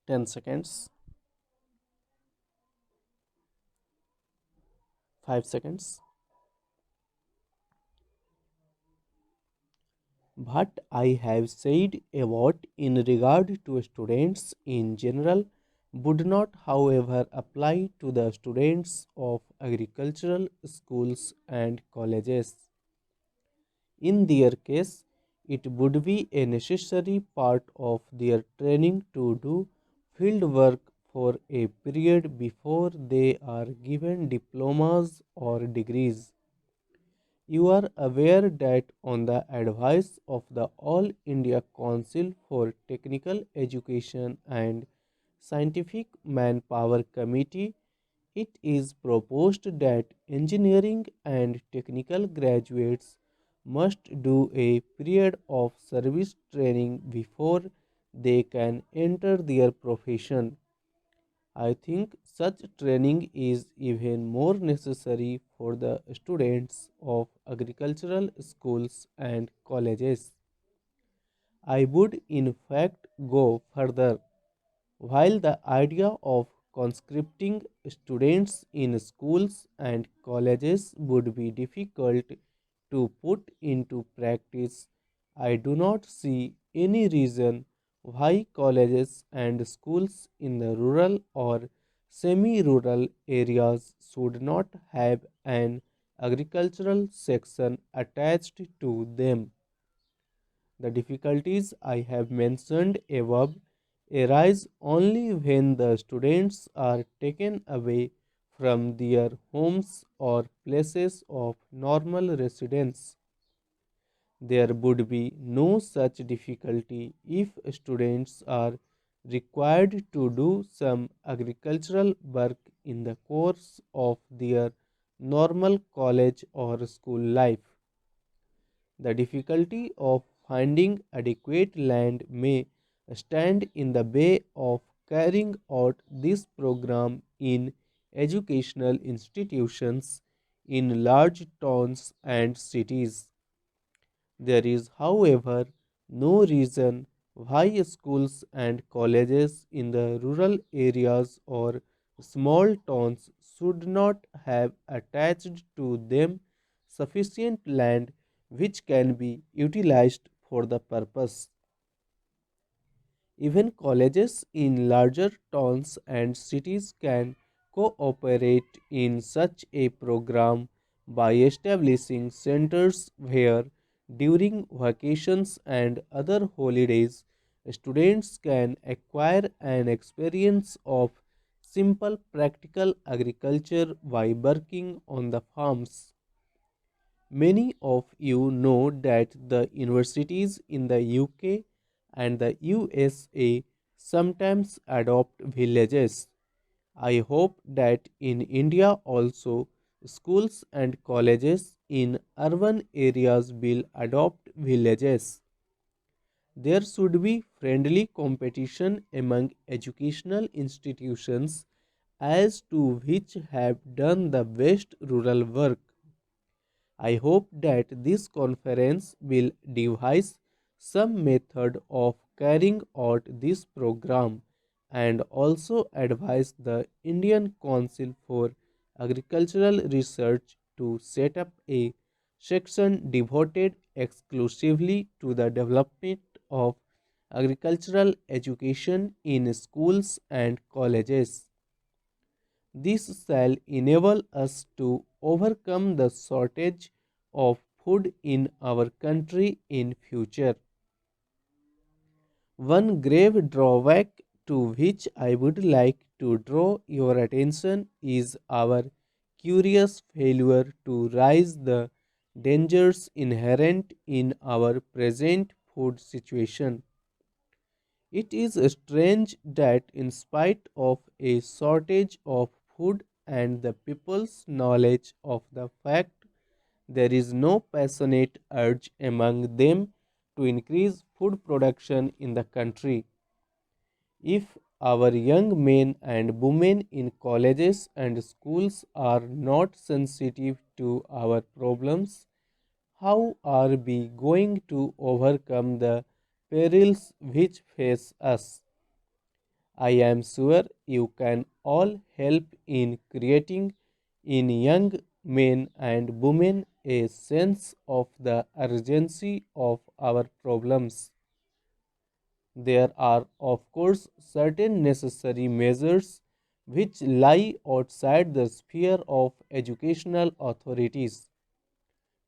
10 seconds, 5 seconds. What I have said about in regard to students in general would not, however, apply to the students of agricultural schools and colleges. In their case, it would be a necessary part of their training to do field work for a period before they are given diplomas or degrees. You are aware that on the advice of the All India Council for Technical Education and Scientific Manpower Committee, it is proposed that engineering and technical graduates must do a period of service training before they can enter their profession. I think such training is even more necessary for the students of agricultural schools and colleges. I would in fact go further. While the idea of conscripting students in schools and colleges would be difficult to put into practice, I do not see any reason why colleges and schools in the rural or semi rural areas should not have an agricultural section attached to them. The difficulties I have mentioned above arise only when the students are taken away from their homes or places of normal residence. There would be no such difficulty if students are required to do some agricultural work in the course of their normal college or school life. The difficulty of finding adequate land may stand in the way of carrying out this program in educational institutions in large towns and cities. There is, however, no reason why schools and colleges in the rural areas or small towns should not have attached to them sufficient land which can be utilized for the purpose. Even colleges in larger towns and cities can cooperate in such a program by establishing centers where, during vacations and other holidays, students can acquire an experience of simple practical agriculture by working on the farms. Many of you know that the universities in the UK and the USA sometimes adopt villages. I hope that in India also schools and colleges in urban areas will adopt villages. There should be friendly competition among educational institutions as to which have done the best rural work. I hope that this conference will devise some method of carrying out this program and also advise the Indian Council for Agricultural Research to set up a section devoted exclusively to the development of agricultural education in schools and colleges. This shall enable us to overcome the shortage of food in our country in future. One grave drawback to which I would like to draw your attention is our curious failure to rise the dangers inherent in our present food situation. It is strange that, in spite of a shortage of food and the people's knowledge of the fact, there is no passionate urge among them to increase food production in the country. If our young men and women in colleges and schools are not sensitive to our problems, how are we going to overcome the perils which face us? I am sure you can all help in creating in young men and women a sense of the urgency of our problems. There are, of course, certain necessary measures which lie outside the sphere of educational authorities.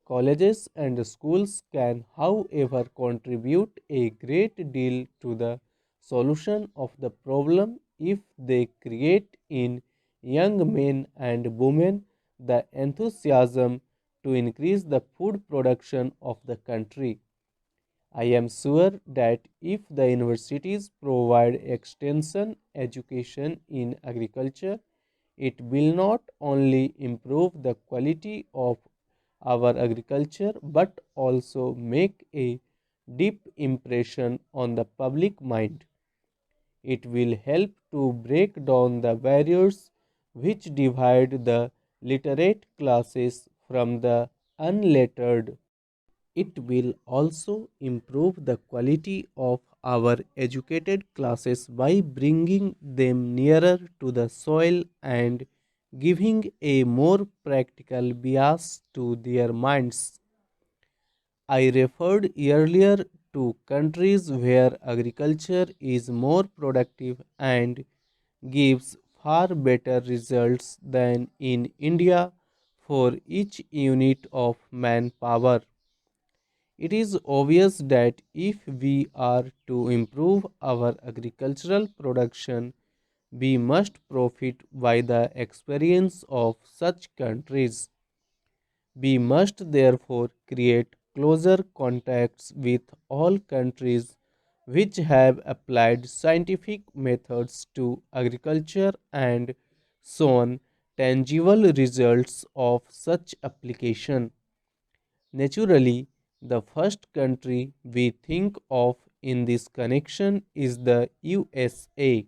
Colleges and schools can, however, contribute a great deal to the solution of the problem if they create in young men and women the enthusiasm to increase the food production of the country. I am sure that if the universities provide extension education in agriculture, it will not only improve the quality of our agriculture but also make a deep impression on the public mind. It will help to break down the barriers which divide the literate classes from the unlettered. It will also improve the quality of our educated classes by bringing them nearer to the soil and giving a more practical bias to their minds. I referred earlier to countries where agriculture is more productive and gives far better results than in India for each unit of manpower. It is obvious that if we are to improve our agricultural production, we must profit by the experience of such countries. We must therefore create closer contacts with all countries which have applied scientific methods to agriculture and shown tangible results of such application. Naturally, the first country we think of in this connection is the USA.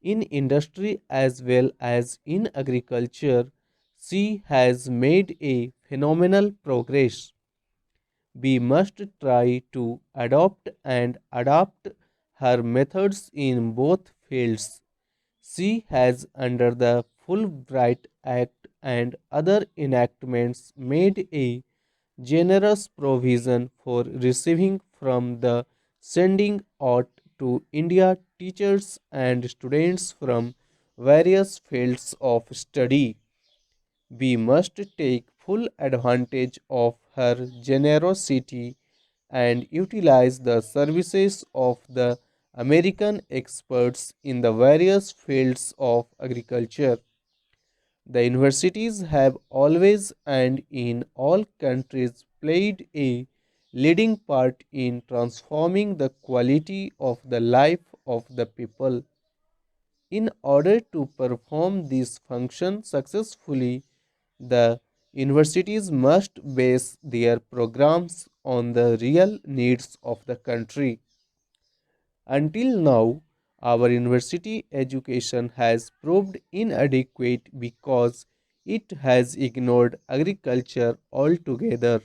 In industry as well as in agriculture, she has made a phenomenal progress. We must try to adopt and adapt her methods in both fields. She has, under the Fulbright Act and other enactments, made a generous provision for receiving from the sending out to India teachers and students from various fields of study. We must take full advantage of her generosity and utilize the services of the American experts in the various fields of agriculture. The universities have always and in all countries played a leading part in transforming the quality of the life of the people. In order to perform this function successfully, the universities must base their programs on the real needs of the country. Until now, our university education has proved inadequate because it has ignored agriculture altogether.